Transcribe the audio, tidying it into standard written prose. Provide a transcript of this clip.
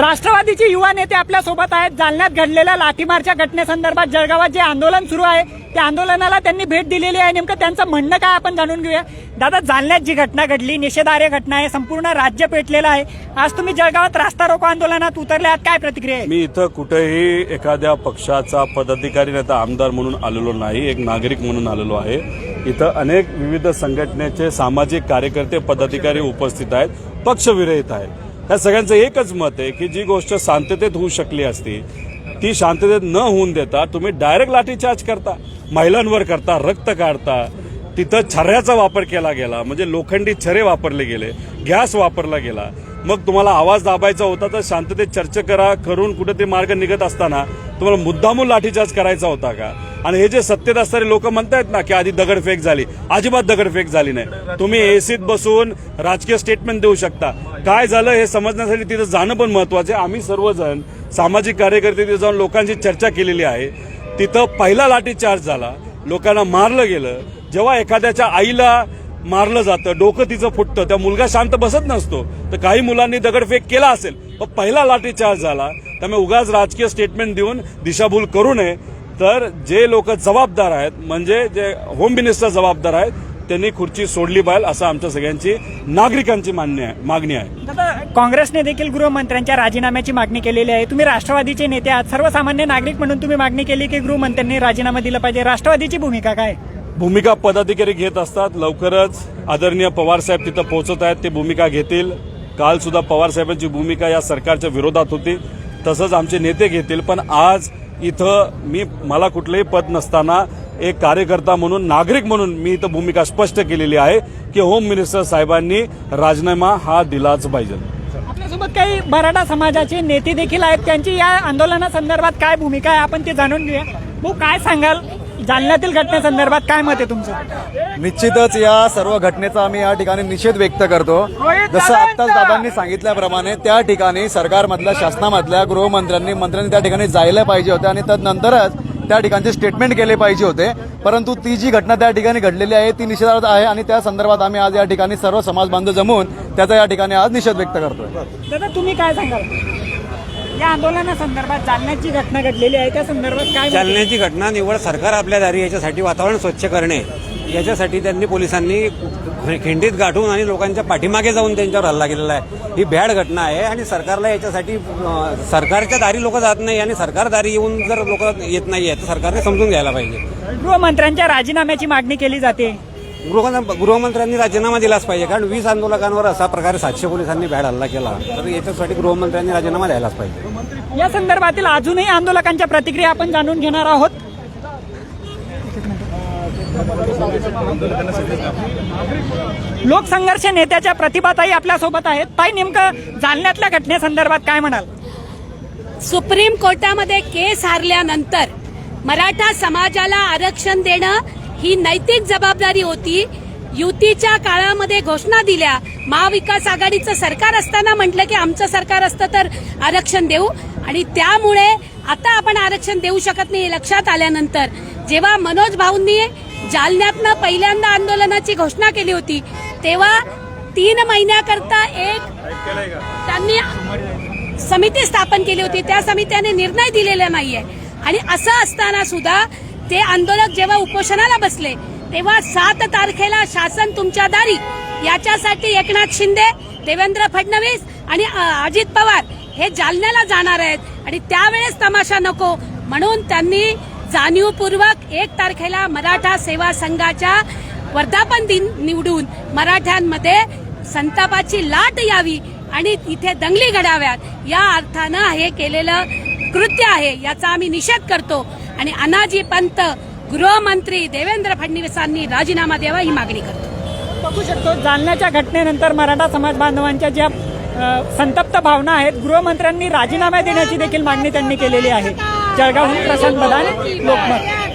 राष्ट्रवादीचे युवा नेते आपल्या सोबत आहेत। जालन्यात घडलेल्या लाठीमारच्या घटनेसंदर्भात जळगावात जे आंदोलन सुरू आहे त्या आंदोलनाला त्यांनी भेट दिलेली आहे। नेमकं त्यांचं म्हणणं काय आपण जाणून घेऊया। दादा, जालन्यात जी घटना घडली निषेधार्ह घटना आहे, संपूर्ण राज्य पेटलेलं आहे। आज तुम्ही जळगावात रास्ता रोको आंदोलनात उतरले आहात, काय प्रतिक्रिया आहे? मी इथं कुठेही एखाद्या पक्षाचा पदाधिकारी नाही तर आमदार म्हणून आलेलो नाही, एक नागरिक म्हणून आलेलो आहे। इथं अनेक विविध संघटनेचे सामाजिक कार्यकर्ते पदाधिकारी उपस्थित आहेत, पक्षविरहित आहेत। या सगळ्यांचं एकच मत आहे की जी गोष्ट शांततेत होऊ शकली असती ती शांततेत न होऊन देता तुम्ही डायरेक्ट लाठीचार्ज करता, महिलांवर करता, रक्त काढता, तिथं छर्याचा वापर केला गेला, म्हणजे लोखंडी छरे वापरले गेले, गॅस वापरला गेला। मग तुम्हाला आवाज दाबायचा होता तर शांततेत चर्चा करून कुठे ते मार्ग निघत असताना तुम्हाला मुद्दामून लाठीचार्ज करायचा होता का? आणि हे जे सत्तेत असणारे लोक म्हणतायत ना की आधी दगडफेक झाली, अजिबात दगडफेक झाली नाही। तुम्ही एसीत बसून राजकीय स्टेटमेंट देऊ शकता, काय झालं हे समजण्यासाठी तिथं जाणं पण महत्वाचं आहे। आम्ही सर्वजण सामाजिक कार्यकर्ते तिथे जाऊन लोकांची चर्चा केलेली आहे। तिथं पहिला लाठीचार्ज झाला, लोकांना मारलं गेलं। जेव्हा एखाद्याच्या आईला मारलं जातं, डोकं तिचं फुटतं, त्या मुलगा शांत बसत नसतो, तर काही मुलांनी दगडफेक केला असेल, पण पहिला लाठीचार्ज झाला। त्यामुळे उगाच राजकीय स्टेटमेंट देऊन दिशाभूल करू नये। तर जे लोक जबाबदार आहेत, म्हणजे जे होम मिनिस्टर जबाबदार आहेत, त्यांनी खुर्ची सोडली पाहिजे असं आमच्या सगळ्यांची नागरिकांची मागणी आहे। दादा, काँग्रेसने देखील गृहमंत्र्यांच्या राजीनाम्याची मागणी केलेली आहे। तुम्ही राष्ट्रवादीचे नेते आहात, सर्वसामान्य नागरिक म्हणून तुम्ही मागणी केली की गृहमंत्र्यांनी राजीनामा दिला पाहिजे। राष्ट्रवादीची भूमिका काय? भूमिका पदाधिकारी घेत असतात, लवकरच आदरणीय पवारसाहेब तिथं पोहोचत आहेत, ते भूमिका घेतील। काल सुद्धा पवारसाहेबांची भूमिका या सरकारच्या विरोधात होती, तसंच आमचे नेते घेतील। पण आज इथं मला कुठलंही पद नसताना एक कार्यकर्ता म्हणून, नागरिक म्हणून मी इथं भूमिका स्पष्ट केलेली आहे की होम मिनिस्टर साहेबांनी राजीनामा हा दिलाच पाहिजे। आपल्यासोबत काही मराठा समाजाचे नेते देखील आहेत, त्यांची या आंदोलनासंदर्भात काय भूमिका आहे आपण ते जाणून घेऊया। भाऊ, काय सांगाल जालन्यातील घटनेसंदर्भात, काय मत आहे तुमचं? निश्चितच या सर्व घटनेचा आम्ही या ठिकाणी निषेध व्यक्त करतो। जसं आत्ताच दादांनी सांगितल्याप्रमाणे त्या ठिकाणी सरकारमधल्या, शासनामधल्या मंत्र्यांनी त्या ठिकाणी जायला पाहिजे होते आणि त्यानंतरच त्या ठिकाणचे स्टेटमेंट केले पाहिजे होते। परंतु ती जी घटना त्या ठिकाणी घडलेली आहे ती निषेधार्ह आहे आणि त्या संदर्भात आम्ही आज या ठिकाणी सर्व समाज बांधव जमून त्याचा या ठिकाणी आज निषेध व्यक्त करतोय। दादा, तुम्ही काय सांगाल या आंदोलनासंदर्भात? जालन्याची घटना घडलेली आहे त्या संदर्भात काय? जालन्याची घटना निव्वळ सरकार आपल्या दारी, याच्यासाठी वातावरण स्वच्छ करणे, याच्यासाठी त्यांनी पोलिसांनी खिंडीत गाठून आणि लोकांच्या पाठीमागे जाऊन त्यांच्यावर हल्ला केलेला आहे। ही भ्याड घटना आहे आणि सरकारला याच्यासाठी सरकारच्या दारी लोक जात नाही आणि सरकार दारी येऊन जर लोक येत नाहीये तर सरकारने समजून घ्यायला पाहिजे। गृहमंत्र्यांच्या राजीनाम्याची मागणी केली जाते, गृहमंत्र्यांनी राजीनामा दिलाच पाहिजे, कारण 20 आंदोलकांवर असा प्रकारे 700 पोलिसांनी भ्याड हल्ला केला, तर याच्यासाठी गृहमंत्र्यांनी राजीनामा द्यायलाच पाहिजे। या संदर्भातील अजूनही आंदोलकांच्या प्रतिक्रिया आपण जाणून घेणार आहोत। लोकसंघर्ष नेत्याच्या प्रतिभाताई आपल्यासोबत आहेत। ताई, नेमकं जालन्यातल्या घटनेसंदर्भात काय म्हणाल? सुप्रीम कोर्टामध्ये केस हारल्यानंतर मराठा समाजाला आरक्षण देणं ही नैतिक जबाबदारी होती। युतीच्या काळामध्ये घोषणा दिल्या, महाविकास आघाडीचं सरकार असताना म्हटलं की आमचं सरकार असतं तर आरक्षण देऊ, आणि त्यामुळे आता आपण आरक्षण देऊ शकत नाही हे लक्षात आल्यानंतर जेव्हा मनोज भाऊंनी जालन्यातनं पहिल्यांदा आंदोलनाची घोषणा केली होती तेव्हा 3 महिन्याकरता त्यांनी समिती स्थापन केली होती, त्या समितीने निर्णय दिलेला नाहीये। आणि असं असताना सुद्धा ते आंदोलक जेव्हा उपोषणाला बसले तेव्हा 7 तारखेला शासन तुमच्या दारी याच्यासाठी एकनाथ शिंदे, देवेंद्र फडणवीस आणि अजित पवार हे जालन्याला जाणार आहेत आणि त्यावेळेस तमाशा नको म्हणून त्यांनी जाणीवपूर्वक 1 तारखेला मराठा सेवा संघाच्या वर्धापन दिन निवडून मराठ्यांमध्ये संतापाची लाट यावी आणि इथे दंगली घडाव्यात, या अर्थानं हे केलेलं कृत्य आहे, याचा आम्ही निषेध करतो आणि अनाजी पंत, गृहमंत्री देवेंद्र फडणवीसांनी राजीनामा द्यावा ही मागणी करतो। बघू शकतो जालन्याच्या घटनेनंतर मराठा समाज बांधवांच्या ज्या संतप्त भावना आहेत, गृहमंत्र्यांनी राजीनामा देण्याची देखील मागणी त्यांनी केलेली आहे। जळगावहून प्रशांत बदाने, लोकमत।